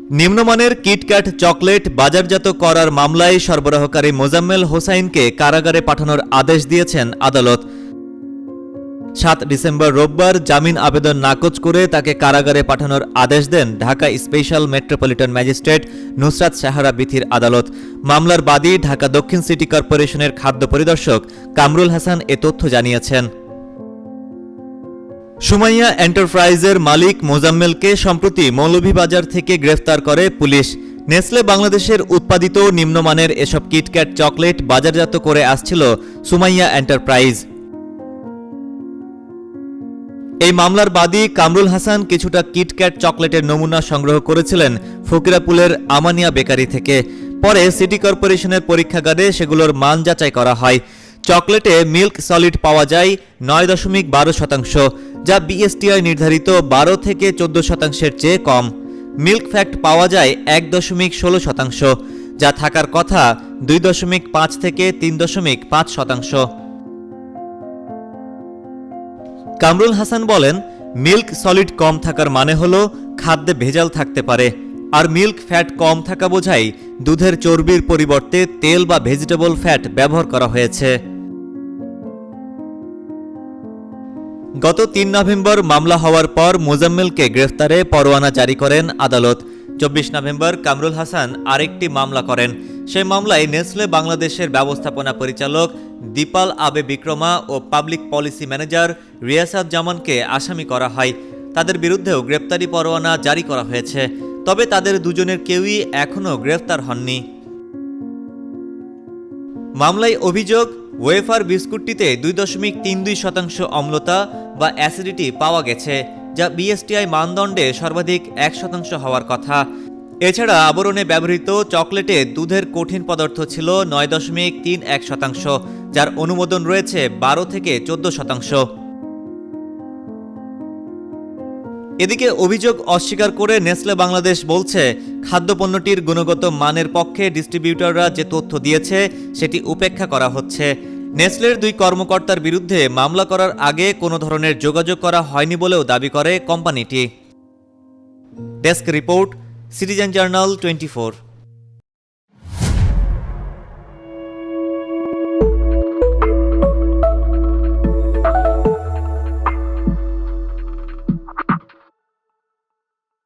নিম্নমানের KitKat chocolate বাজারজাত করার মামলায় সরবরাহকারী মোজাম্মেল হোসাইনকে কারাগারে পাঠানোর আদেশ দিয়েছেন আদালত। 7 ডিসেম্বর রোববার জামিন আবেদন নাকচ করে তাকে কারাগারে পাঠানোর আদেশ দেন Dhaka special metropolitan magistrate Nusrat Sahara বিথির আদালত। মামলার বাদী ঢাকা দক্ষিণ সিটি কর্পোরেশনের খাদ্য পরিদর্শক কামরুল হাসান এ তথ্য জানিয়েছেন। সুমাইয়া এন্টারপ্রাইজের মালিক মোজাম্মেলকে সম্প্রতি মৌলভীবাজার থেকে গ্রেফতার করে পুলিশ। নেসলে বাংলাদেশের উৎপাদিত নিম্নমানের এসব কিটক্যাট চকলেট বাজারজাত করে আসছিল সুমাইয়া এন্টারপ্রাইজ। এই মামলার বাদী কামরুল হাসান কিছুটা কিটক্যাট চকলেটের নমুনা সংগ্রহ করেছিলেন ফকিরাপুলের আমানিয়া বেকারি থেকে। পরে সিটি কর্পোরেশনের পরীক্ষাগারে সেগুলোর মান যাচাই করা হয়। চকলেটে মিল্ক সলিড পাওয়া যায় 9.12%, যা বিএসটিআই নির্ধারিত 12 থেকে 14% চেয়ে কম। মিল্ক ফ্যাক্ট পাওয়া যায় 1.16%, যা থাকার কথা 2.5 থেকে 3.5%। কামরুল হাসান বলেন, মিল্ক সলিড কম থাকার মানে হলো খাদ্যে ভেজাল থাকতে পারে, আর মিল্ক ফ্যাট কম থাকা বোঝায় দুধের চর্বির পরিবর্তে তেল বা ভেজিটেবল ফ্যাট ব্যবহার করা হয়েছে। গত 3 নভেম্বর মামলা হওয়ার পর মোজাম্মেলকে গ্রেফতারে পরোয়ানা জারি করেন আদালত। 24 নভেম্বর কামরুল হাসান আরেকটি মামলা করেন। সেই মামলায় নেসলে বাংলাদেশের ব্যবস্থাপনা পরিচালক দীপাল আবে বিক্রমা ও পাবলিক পলিসি ম্যানেজার রিয়াসাত জামানকে আসামি করা হয়। তাদের বিরুদ্ধেও গ্রেপ্তারি পরোয়ানা জারি করা হয়েছে, তবে তাদের দুজনের কেউই এখনও গ্রেফতার হননি। মামলায় অভিযোগ, ওয়েফার বিস্কুটটিতে 2.32% অম্লতা বা অ্যাসিডিটি পাওয়া গেছে, যা বিএসটিআই মানদণ্ডে সর্বাধিক 1% হওয়ার কথা। এছাড়া আবরণে ব্যবহৃত চকলেটে দুধের কঠিন পদার্থ ছিল 9.31%, যার অনুমোদন রয়েছে 12 থেকে 14%। এদিকে অভিযোগ অস্বীকার করে নেসলে বাংলাদেশ বলছে, খাদ্যপণ্যটির গুণগত মানের পক্ষে ডিস্ট্রিবিউটররা যে তথ্য দিয়েছে সেটি উপেক্ষা করা হচ্ছে। নেসলের 2 কর্মকর্তার বিরুদ্ধে মামলা করার আগে কোনো ধরনের যোগাযোগ করা হয়নি বলেও দাবি করে কোম্পানিটি। Desk report, citizen journal 24।